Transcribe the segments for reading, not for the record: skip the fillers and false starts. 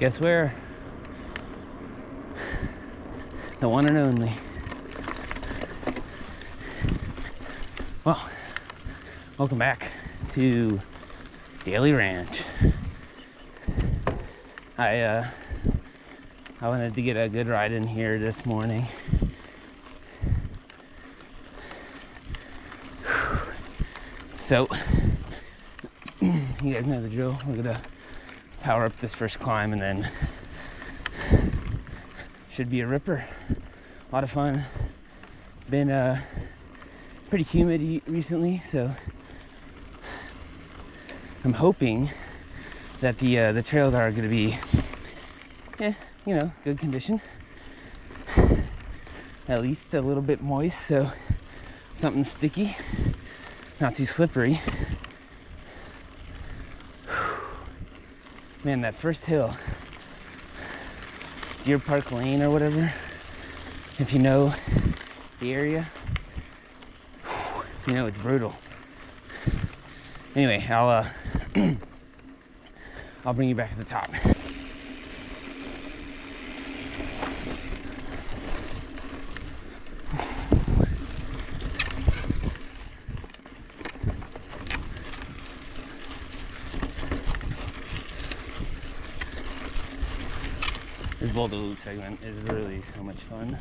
Guess where? The one and only. Well, welcome back to Daley Ranch. I wanted to get a good ride in here this morning. So, you guys know the drill. We're gonna power up this first climb and then should be a ripper. A lot of fun. Been pretty humid recently, so I'm hoping that the trails are going to be, good condition. At least a little bit moist, so something sticky, not too slippery. Man, that first hill, Deer Park Lane or whatever, if you know the area, you know it's brutal. Anyway, I'll bring you back to the top. This boulder loop segment is really so much fun.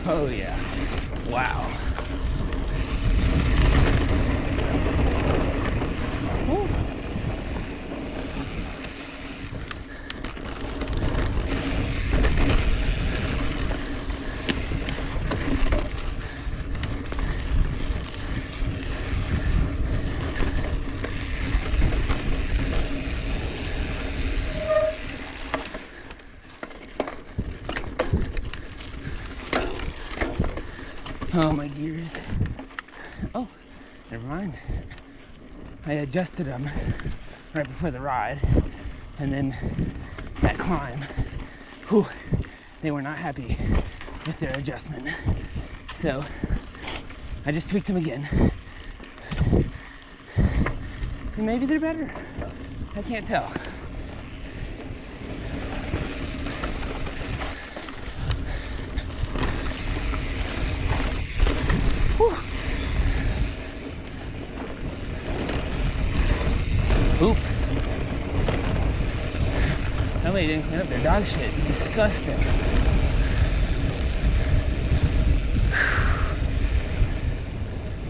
Oh yeah, wow. Woo. Oh, my gears. Oh, never mind. I adjusted them right before the ride, and then that climb, they were not happy with their adjustment. So I just tweaked them again. And maybe they're better. I can't tell. Oop. Somebody didn't clean up their dog shit. Disgusting.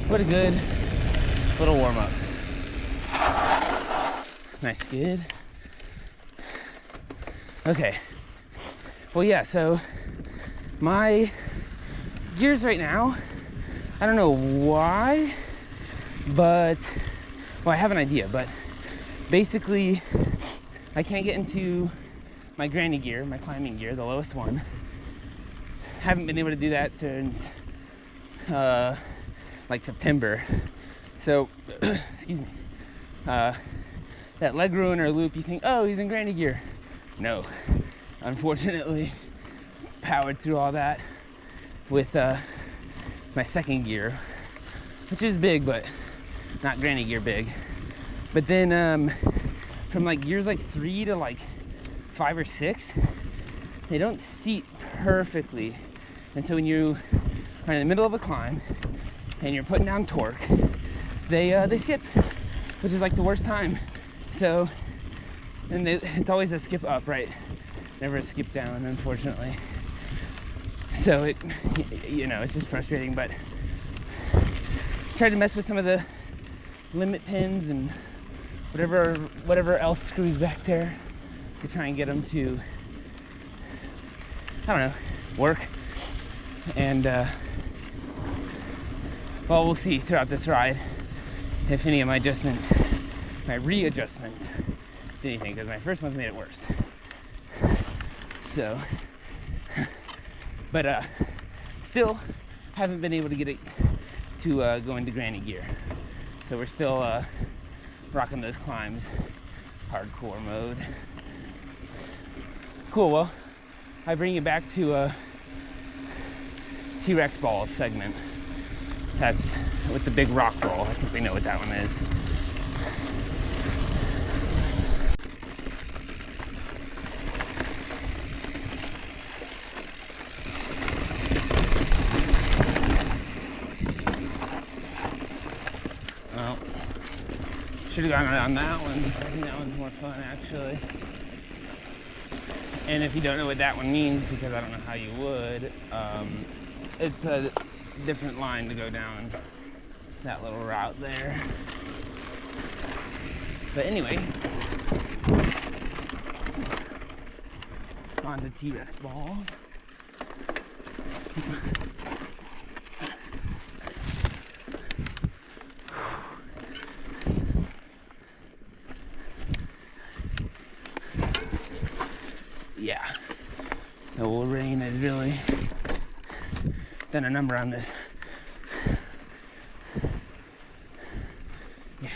What a good little warm up. Nice skid. Okay. Well, yeah, so my gears right now, I don't know why, but, well, I have an idea, but basically, I can't get into my granny gear, my climbing gear, the lowest one. Haven't been able to do that since like September. So, excuse me. That leg ruiner loop, you think, oh, he's in granny gear. No, unfortunately, powered through all that with my second gear, which is big, but not granny gear big. But then from like gears like 3 to like 5 or 6, they don't seat perfectly. And so when you are in the middle of a climb and you're putting down torque, they skip, which is like the worst time. So, and it's always a skip up, right? never a skip down, unfortunately. So it's just frustrating, but tried to mess with some of the limit pins and whatever else screws back there to try and get them to, I don't know, work. And well, we'll see throughout this ride if any of my readjustments did anything, because my first one's made it worse. So, but still haven't been able to get it to go into granny gear. So we're still rocking those climbs, hardcore mode. Cool, well, I bring you back to T-Rex balls segment. That's with the big rock roll. I think we know what that one is. Well, should have gone on that one. I think that one's more fun, actually. And if you don't know what that one means, because I don't know how you would, it's a different line to go down that little route there. But anyway, on to T-Rex balls. Yeah, the old rain has really done a number on this. Yeah.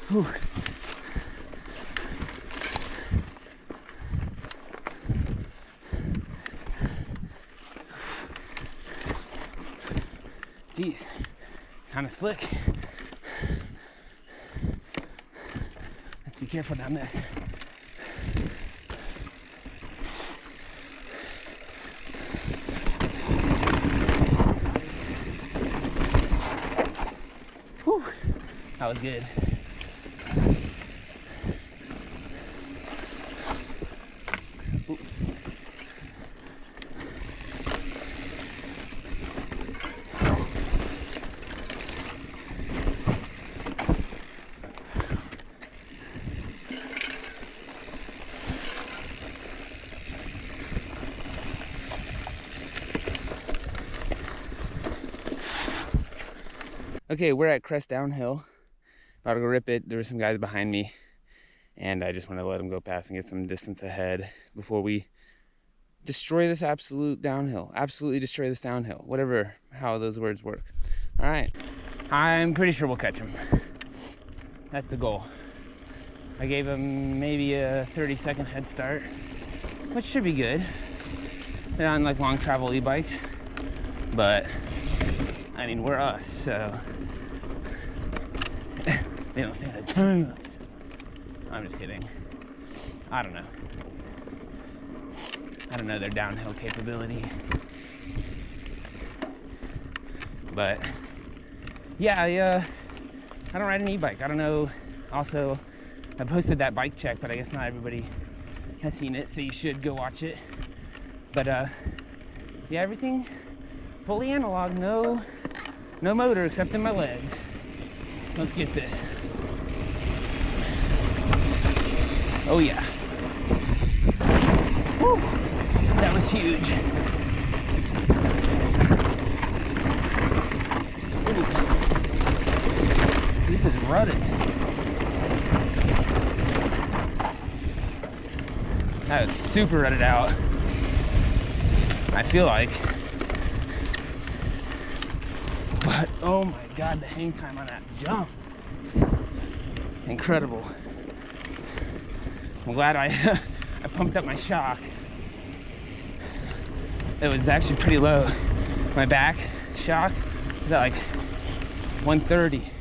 Whew. Geez, kind of slick. Let's be careful down this. Whew, that was good. Ooh. Okay, we're at Crest Downhill. About to go rip it. There were some guys behind me, and I just wanted to let them go past and get some distance ahead before we destroy this absolute downhill. Absolutely destroy this downhill. How those words work. All right. I'm pretty sure we'll catch them. That's the goal. I gave them maybe a 30-second head start, which should be good. They're on like long travel e-bikes, but I mean, we're us, so they don't stand a chance. I'm just kidding. I don't know. I don't know their downhill capability. But yeah, I don't ride an e-bike. I don't know. Also, I posted that bike check, but I guess not everybody has seen it, so you should go watch it. But yeah, everything fully analog, no motor except in my legs. Let's get this. Oh yeah. Woo! That was huge. Ooh. This is rutted. That is super rutted out. I feel like. But oh my god, the hang time on that jump. Incredible. I'm glad I pumped up my shock. It was actually pretty low. My back shock was at like 130.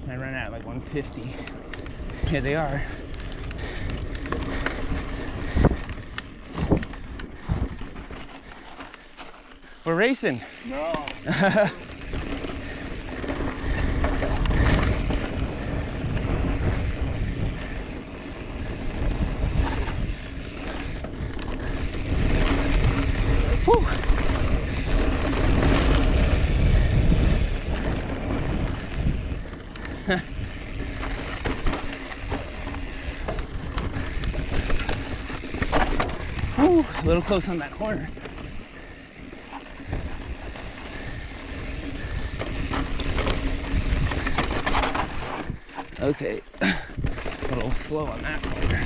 And I ran out at like 150. Here they are. We're racing. No. Ooh, a little close on that corner. Okay, a little slow on that corner.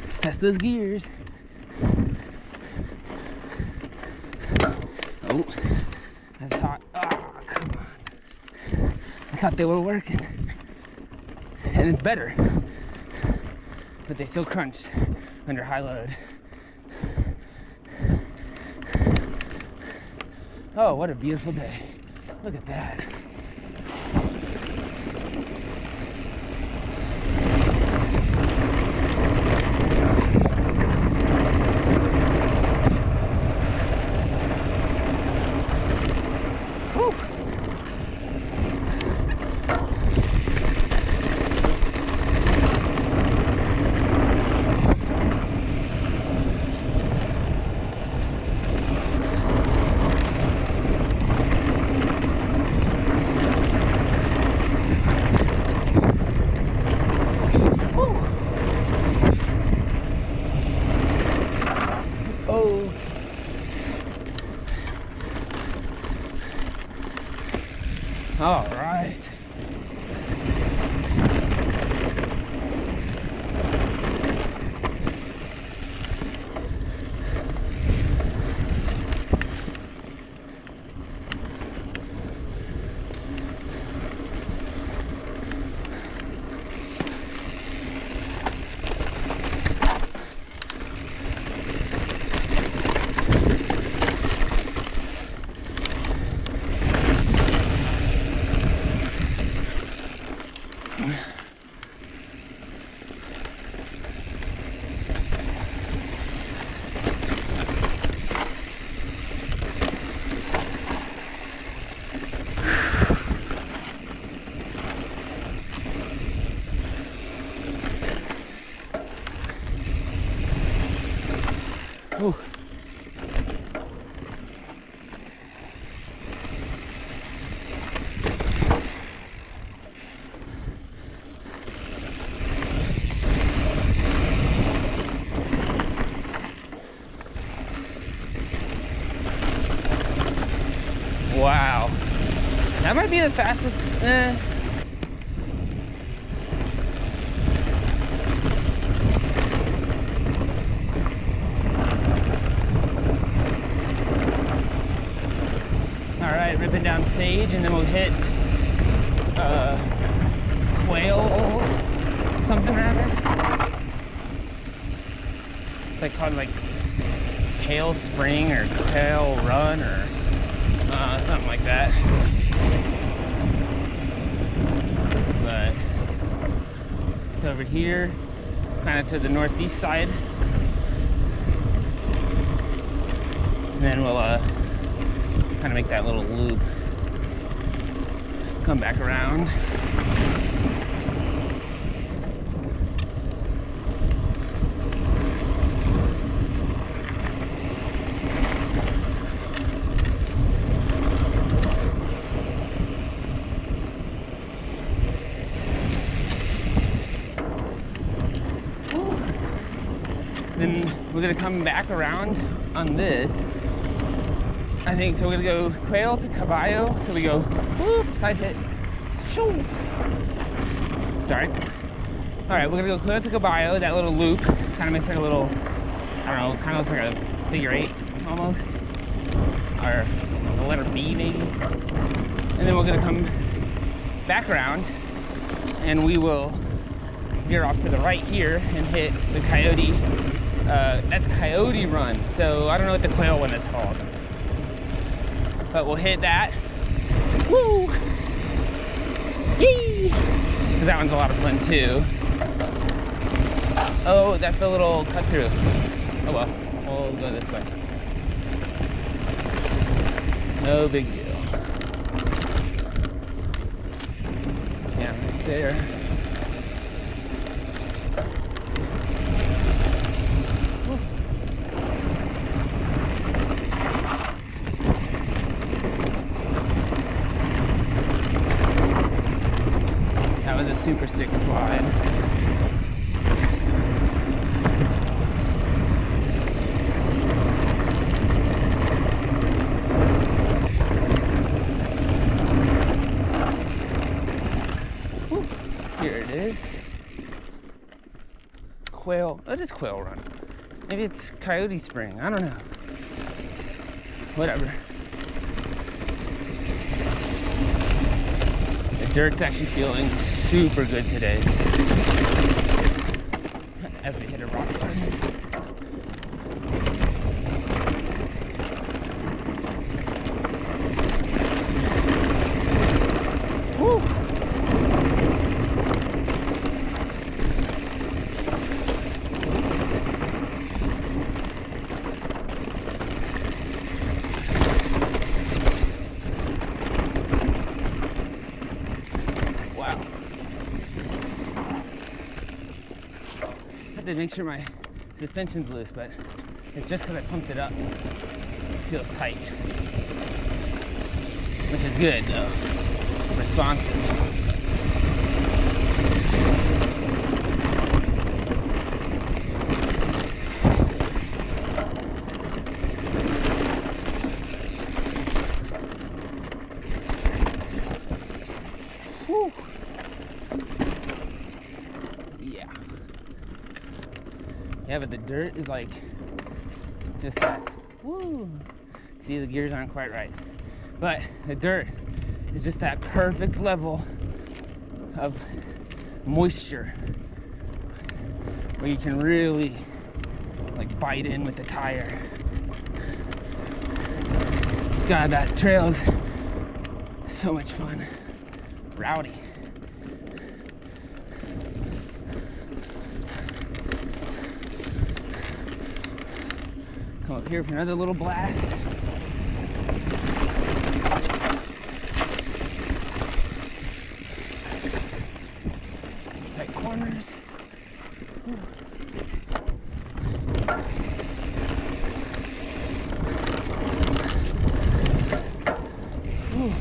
Let's test those gears. Oh, come on. I thought they were working. And it's better. But they still crunched under high load. Oh, what a beautiful day. Look at that. All right. Ooh. Wow. That might be the fastest. Alright, ripping down sage, and then we'll hit quail something rather. It's like called like Quail Spring or Quail Run or something like that. But it's over here, kind of to the northeast side. And then we'll kind of make that little loop, come back around. Then we're gonna come back around on this. I think so. We're gonna go quail to caballo. So we go whoop, side hit. Shoo. Sorry. All right, we're gonna go quail to caballo. That little loop kind of makes like a little, I don't know, kind of looks like a figure eight almost, or the letter B maybe. And then we're gonna come back around, and we will veer off to the right here and hit the coyote. That's Coyote Run. So I don't know what the quail one is called. But we'll hit that. Woo! Yee! Because that one's a lot of fun too. Oh, that's a little cut through. Oh well, we'll go this way. No big deal. Yeah, right there. That was a super sick slide. Here it is. Quail. It is Quail Run. Maybe it's Coyote Spring. I don't know. Whatever. The dirt's actually feeling super good today. As we hit a rock garden. Woo! To make sure my suspension's loose, but it's just because I pumped it up. It feels tight, which is good though. Responsive. Whew. Yeah, but the dirt is like just that. Woo! See, the gears aren't quite right, but the dirt is just that perfect level of moisture where you can really like bite in with the tire. God, that trail is so much fun. Rowdy. Come up here for another little blast. Tight corners. Whew. Whew.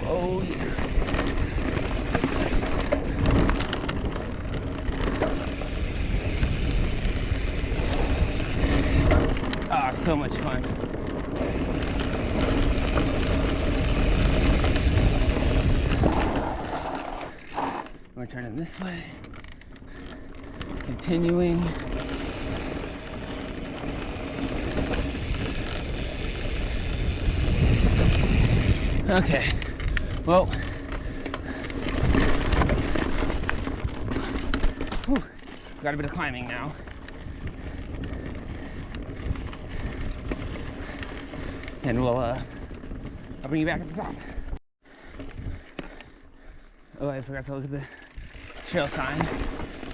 Oh yeah. Ah, so much fun. We're turning this way. Continuing. Okay. Well, whew, got a bit of climbing now. And I'll bring you back at the top. Oh, I forgot to look at the trail sign,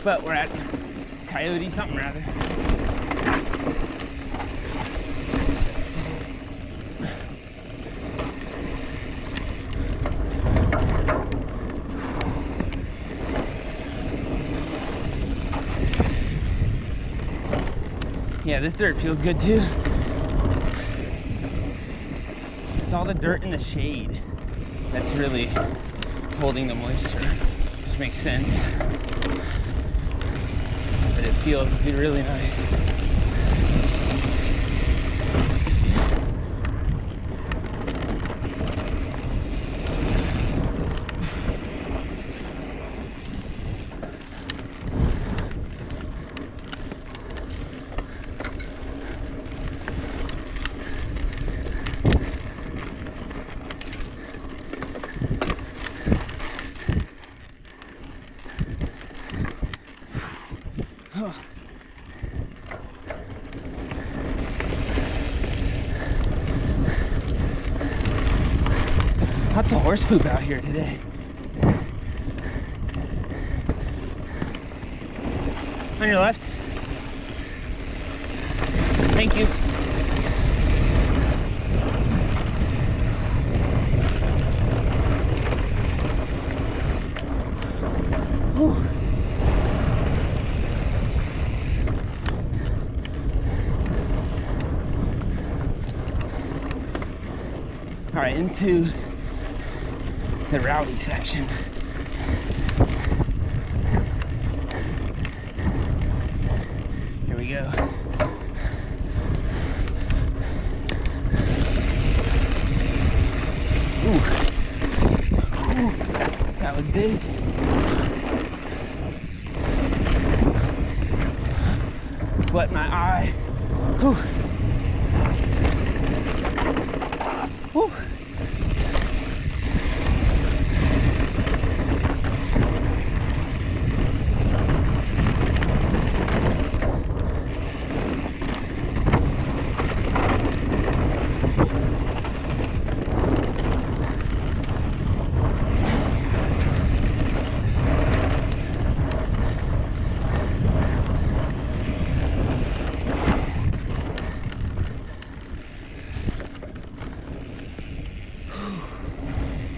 but we're at Coyote something rather. Yeah, this dirt feels good too. It's all the dirt in the shade that's really holding the moisture, which makes sense. But it feels really nice. horse poop out here today. On your left. Thank you. Whew. All right, into the rowdy section. Here we go. Ooh. Ooh. That was big. Sweat in my eye. Whew. Whew.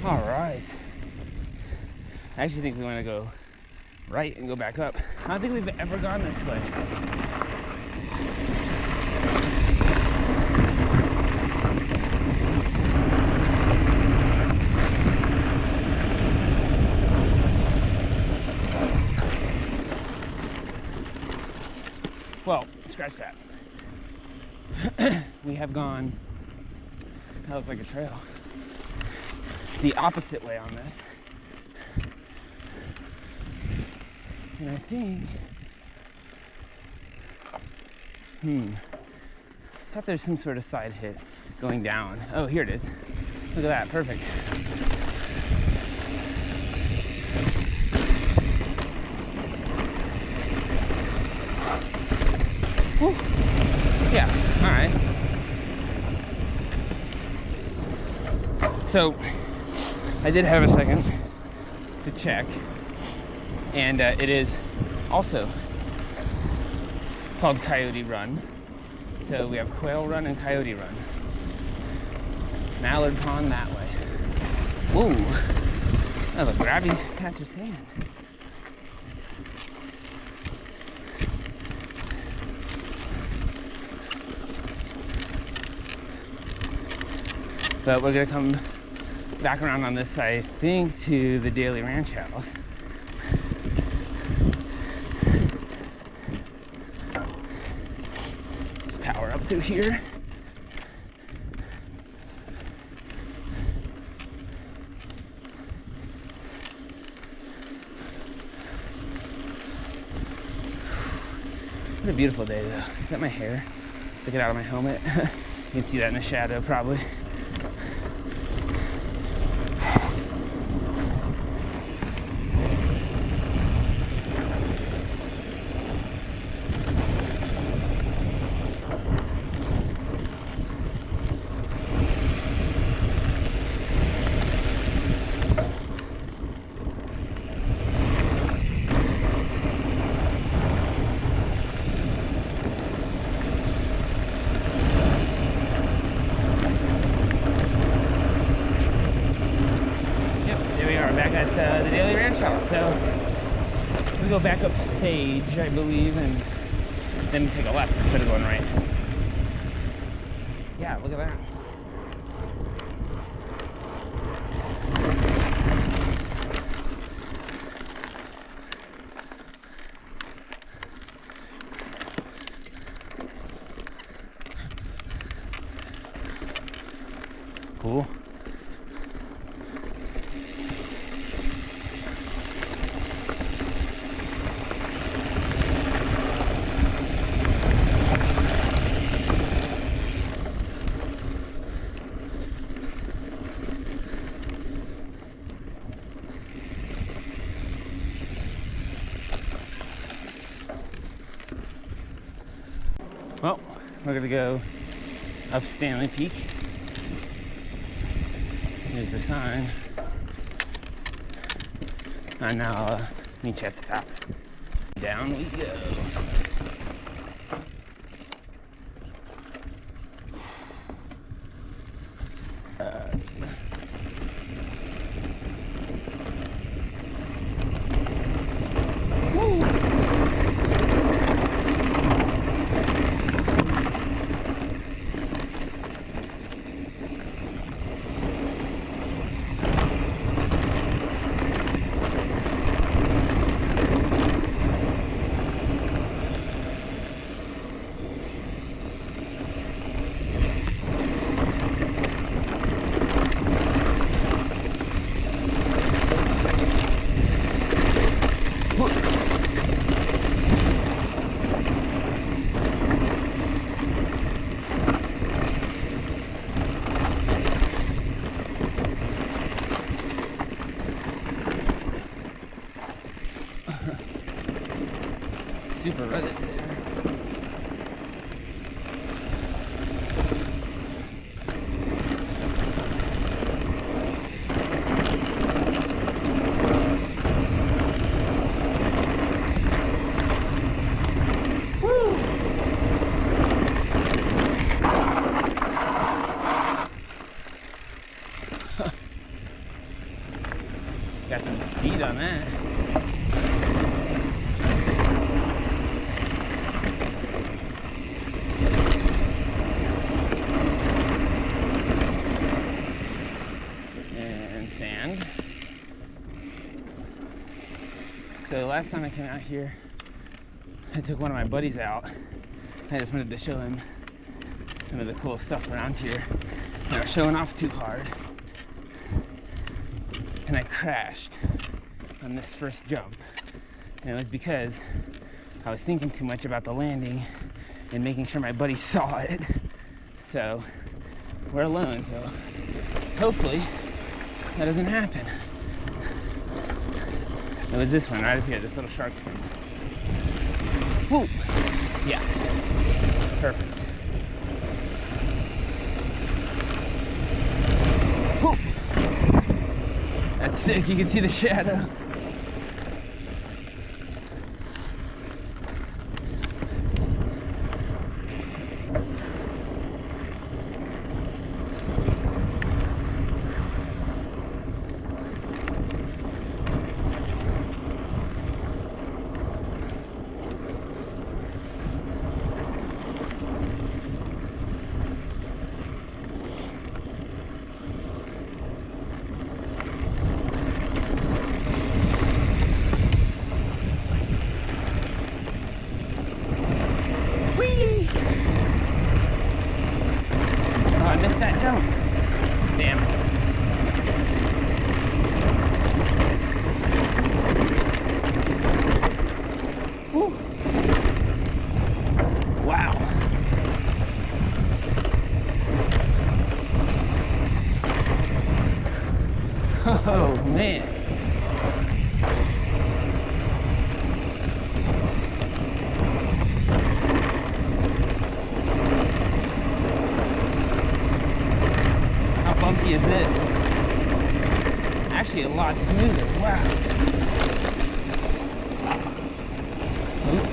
All right. I actually think we want to go right and go back up. I don't think we've ever gone this way. Well, scratch that. We have gone, that looks like a trail, the opposite way on this. And I think, I thought there's some sort of side hit going down. Oh, here it is. Look at that, perfect. Whew. Yeah, all right. So, I did have a second to check, and it is also called Coyote Run. So we have Quail Run and Coyote Run. Mallard Pond that way. Whoa, that was a grabby patch of sand. But we're gonna come back around on this side, I think, to the Daley Ranch house. Let's power up through here. What a beautiful day, though. Is that my hair sticking out of my helmet? You can see that in the shadow, probably. Back at the Daley Ranch house. So we go back up Sage, I believe, and then take a left instead of going right. Yeah, look at that. Cool. Well, we're gonna go up Stanley Peak. Here's the sign. And now meet you at the top. Down we go. Super rutted there. Woo! Got some speed on that. Sand. So last time I came out here, I took one of my buddies out. I just wanted to show him some of the cool stuff around here. And I was showing off too hard, and I crashed on this first jump. And it was because I was thinking too much about the landing and making sure my buddy saw it. So we're alone, so hopefully that doesn't happen. It was this one right up here, this little shark fin. Woo! Yeah. Perfect. Woo! That's sick, you can see the shadow. I missed that jump. Damn. Woo. Wow. Oh, man. Bumpy is this? Actually a lot smoother. Wow. Oop.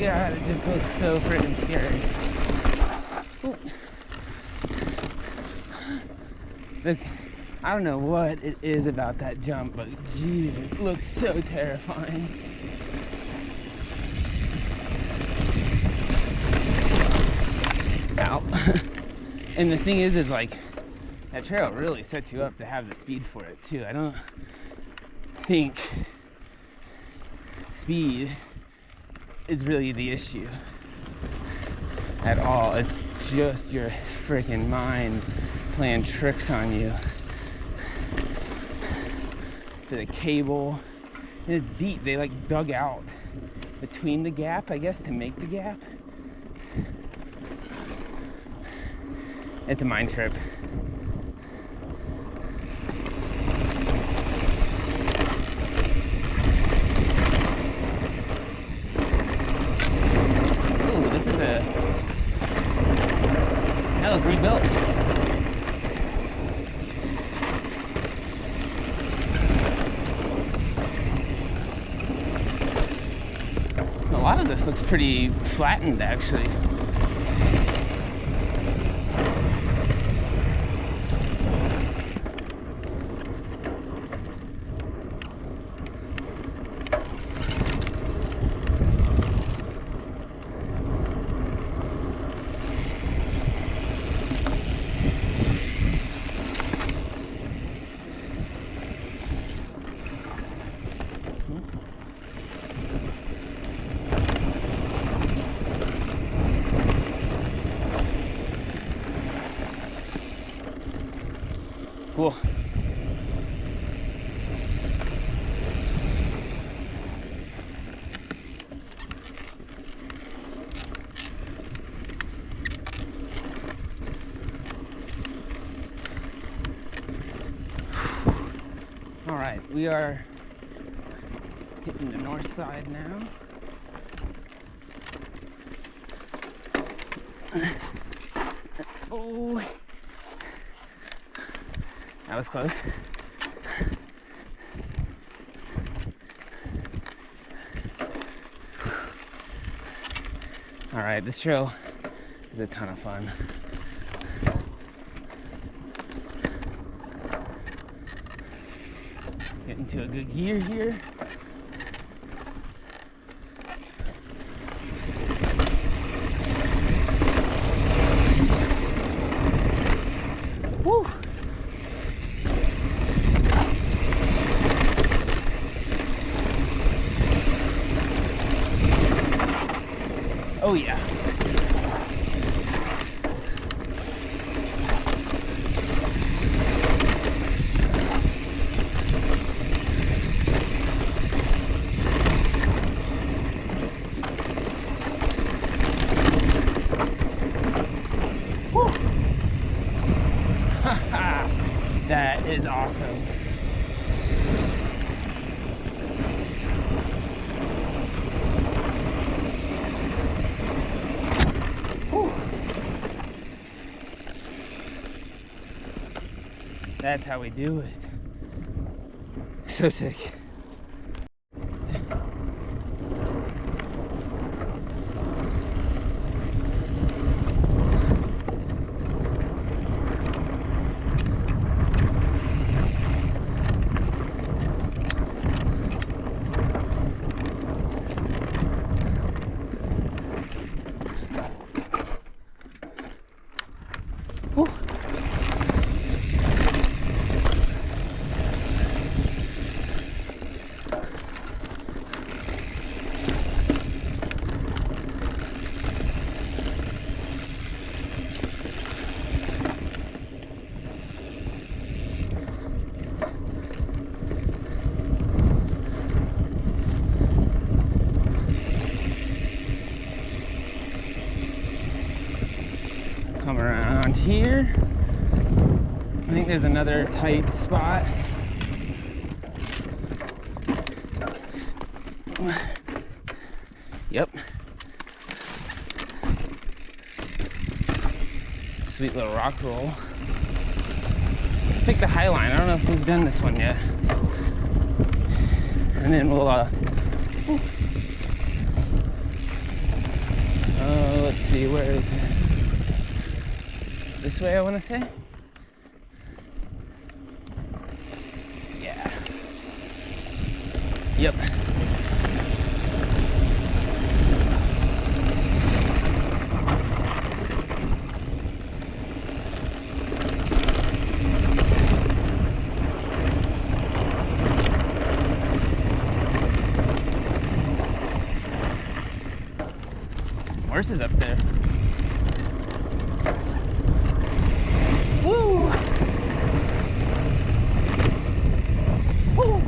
God, it just looks so freaking scary. Look, I don't know what it is about that jump, but geez, it looks so terrifying. Ow. And the thing is like, that trail really sets you up to have the speed for it too. I don't think speed is really the issue at all. It's just your freaking mind playing tricks on you. For the cable, and it's deep. They like dug out between the gap, I guess, to make the gap. It's a mind trip. Ooh, this is that looks rebuilt. A lot of this looks pretty flattened, actually. Cool. All right, we are hitting the north side now. Oh, that was close. All right, this trail is a ton of fun. Getting to a good gear here. Woo! Oh yeah. Woo! That is awesome. That's how we do it. So sick. Whew. Come around here. I think there's another tight spot. Yep. Sweet little rock roll. Pick the high line. I don't know if we've done this one yet. And then we'll let's see, where is it? This way, I want to say. Yeah. Yep. Some horses up there. Woo! Woo!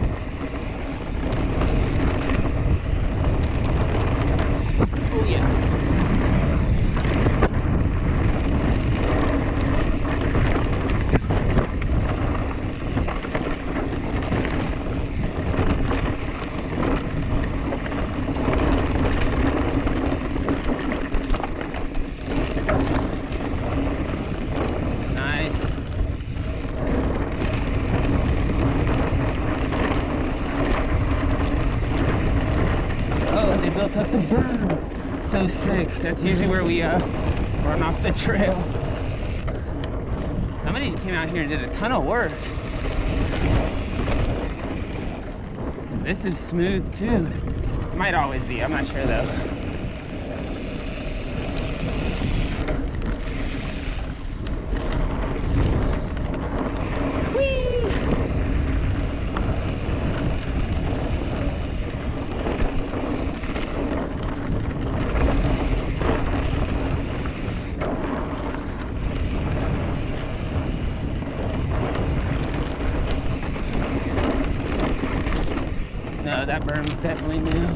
Oh yeah. so sick. That's usually where we run off the trail. Somebody came out here and did a ton of work. This is smooth too. Might always be, I'm not sure though. No, that berm's definitely new.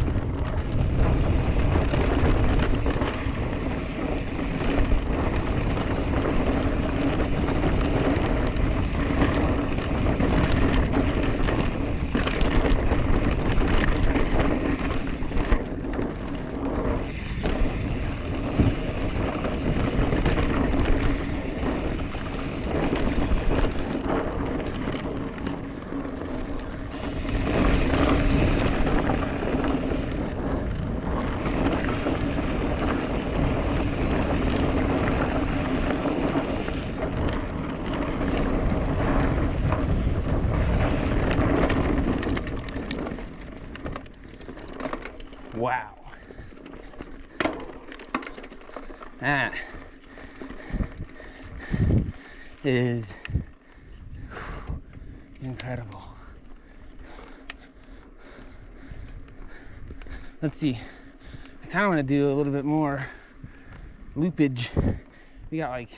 Wow. That is incredible. Let's see. I kind of want to do a little bit more loopage. We got like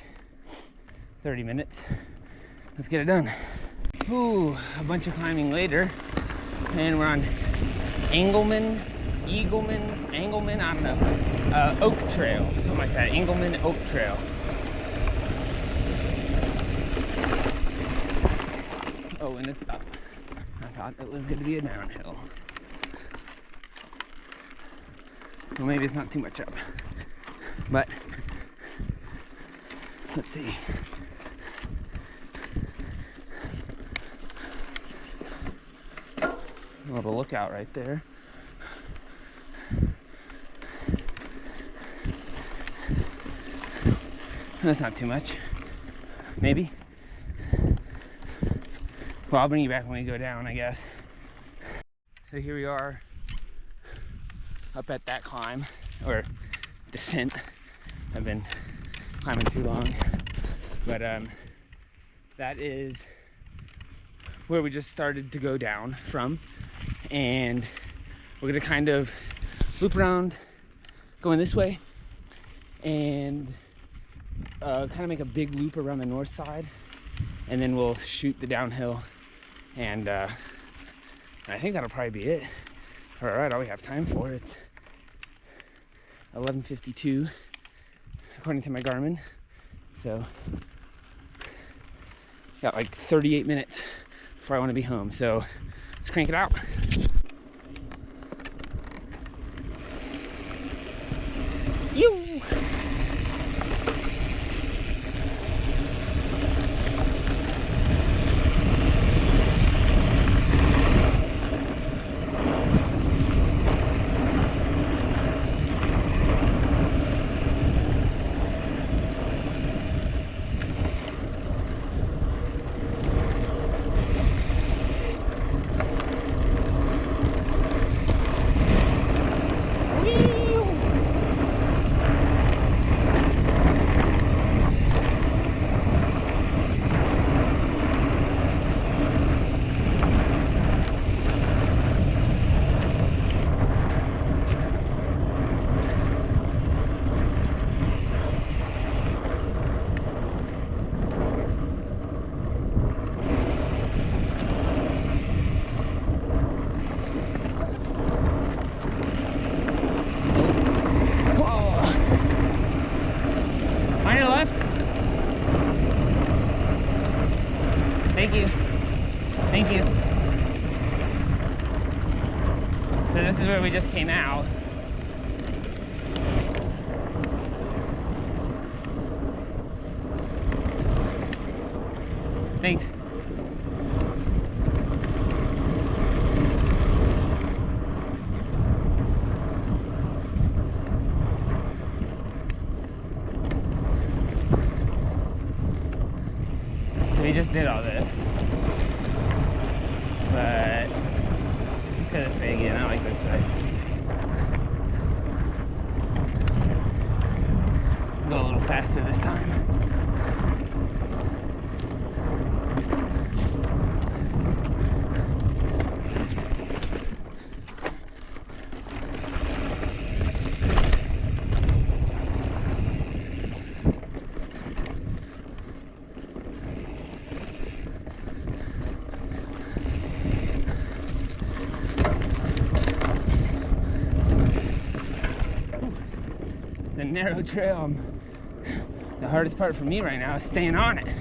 30 minutes. Let's get it done. Ooh, a bunch of climbing later. And we're on Engelman, I don't know, Oak Trail, something like that, Engelman Oak Trail. Oh, and it's up. I thought it was going to be a downhill. Well, maybe it's not too much up, but let's see. A little lookout right there. That's not too much. Maybe. Well, I'll bring you back when we go down, I guess. So here we are up at that climb, or descent. I've been climbing too long. But that is where we just started to go down from. And we're gonna kind of loop around going this way and kind of make a big loop around the north side, and then we'll shoot the downhill, and I think that'll probably be it for our ride. All we have time for. It's 11:52 according to my Garmin, so got like 38 minutes before I want to be home, so let's crank it out. You. Thank you. Thank you. So this is where we just came out. Thanks. we just did all this. But let's go this way again. I like this way. Go a little faster this time. The narrow trail. The hardest part for me right now is staying on it.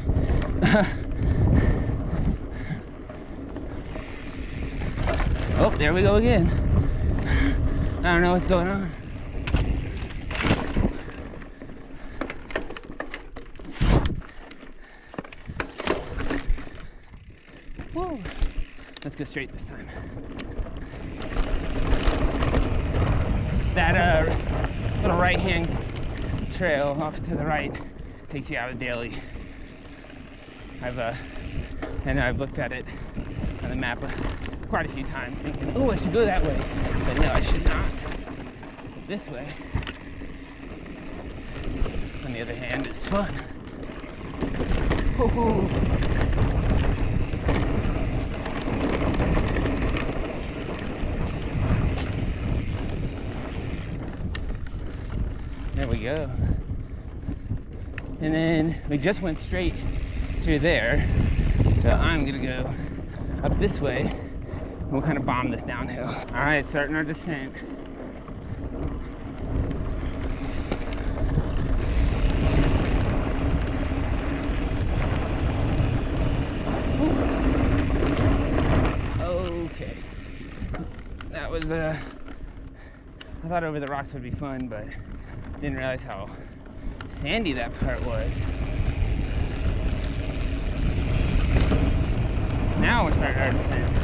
Oh, there we go again. I don't know what's going on. Whoa. Let's go straight this time. That little right-hand trail off to the right takes you out of Daley. I know I've looked at it on the map quite a few times thinking, oh, I should go that way. But no, I should not. This way, on the other hand, is fun. Woo-hoo. There we go. And then we just went straight through there. So I'm gonna go up this way and we'll kind of bomb this downhill. All right, starting our descent. Okay. That was, I thought over the rocks would be fun, but didn't realize how sandy that part was. Now we're starting our descent.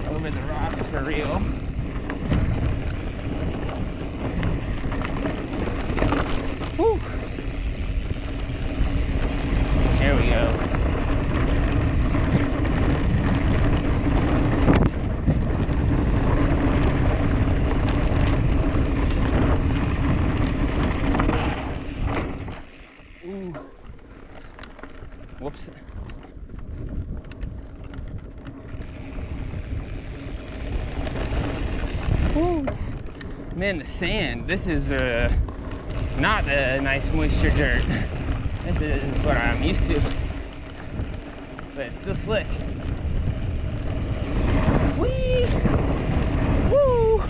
Over the rocks for real. Woo! There we go. Whoops. Woo. Man, the sand. This is not the nice moisture dirt. This is what I'm used to. But it's still slick. Whee! Woo!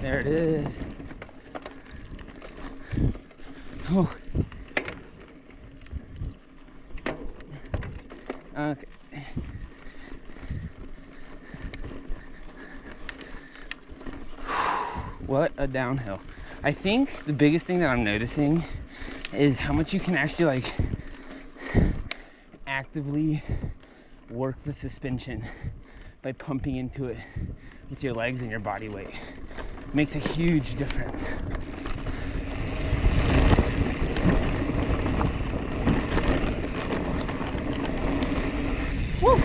There it is. Oh. Okay. What a downhill. I think the biggest thing that I'm noticing is how much you can actually like actively work the suspension by pumping into it with your legs and your body weight. It makes a huge difference. Woo!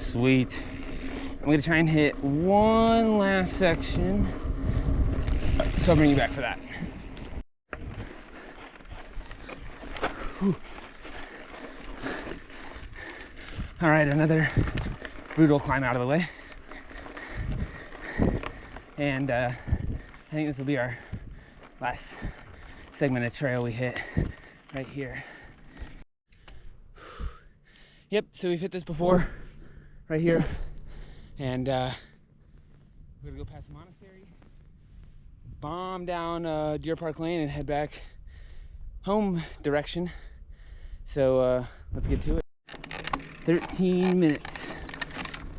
Sweet. I'm gonna try and hit one last section, so I'll bring you back for that. Whew. All right, another brutal climb out of the way. And I think this will be our last segment of trail we hit right here. Yep, so we've hit this before, right here. And we're gonna go past the monastery, bomb down Deer Park Lane and head back home direction. So let's get to it. 13 minutes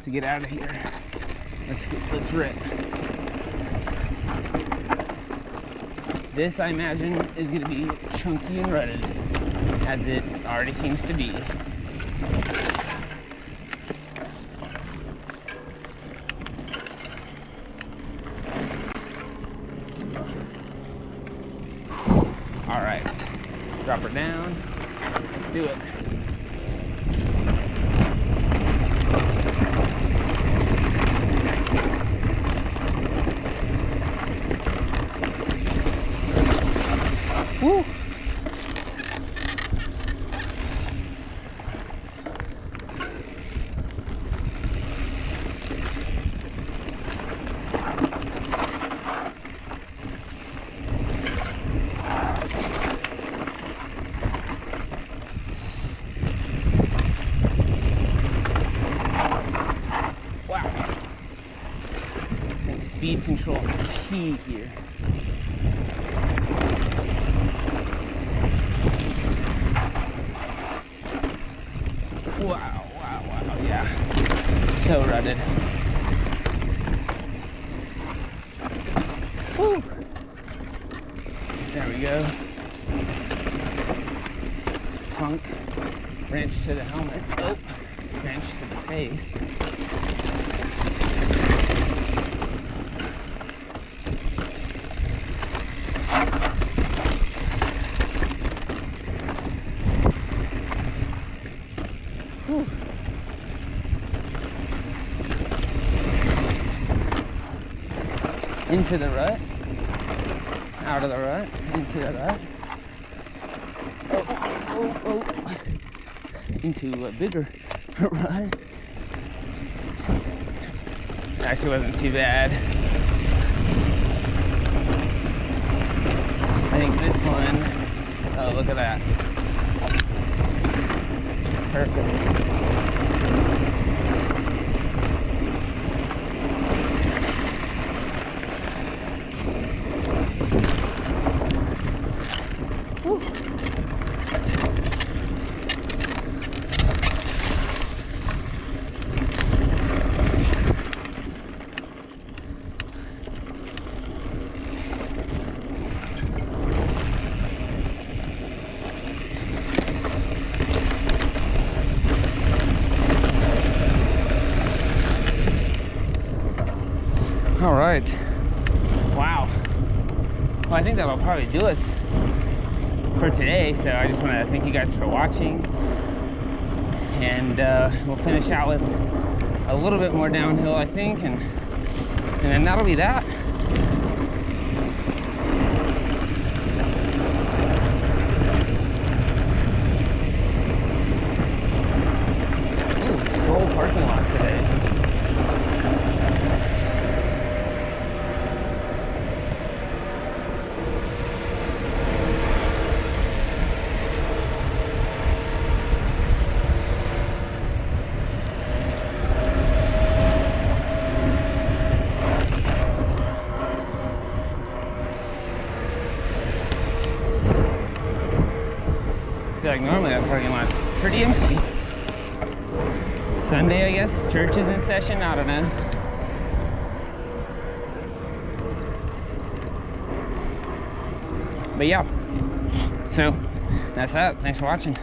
to get out of here. Let's rip. This, I imagine, is gonna be chunky and rutted, as it already seems to be. All right, drop her down. Let's do it. Woo! Speed control is key here. Wow, yeah. So rutted. Woo! There we go. Punk. Wrench to the helmet. Oh, wrench to the face. Into the rut, out of the rut, into the rut, oh. Into a bigger rut. Actually wasn't too bad. I think this one, oh look at that. Perfect. All right. Wow. Well, I think that'll probably do us for today. So I just want to thank you guys for watching. And we'll finish out with a little bit more downhill, I think. And then that'll be that. Ooh, full parking lot today. I feel like normally that parking lot's pretty empty. Sunday, I guess. Church is in session. I don't know. But yeah. So that's that. Thanks for watching.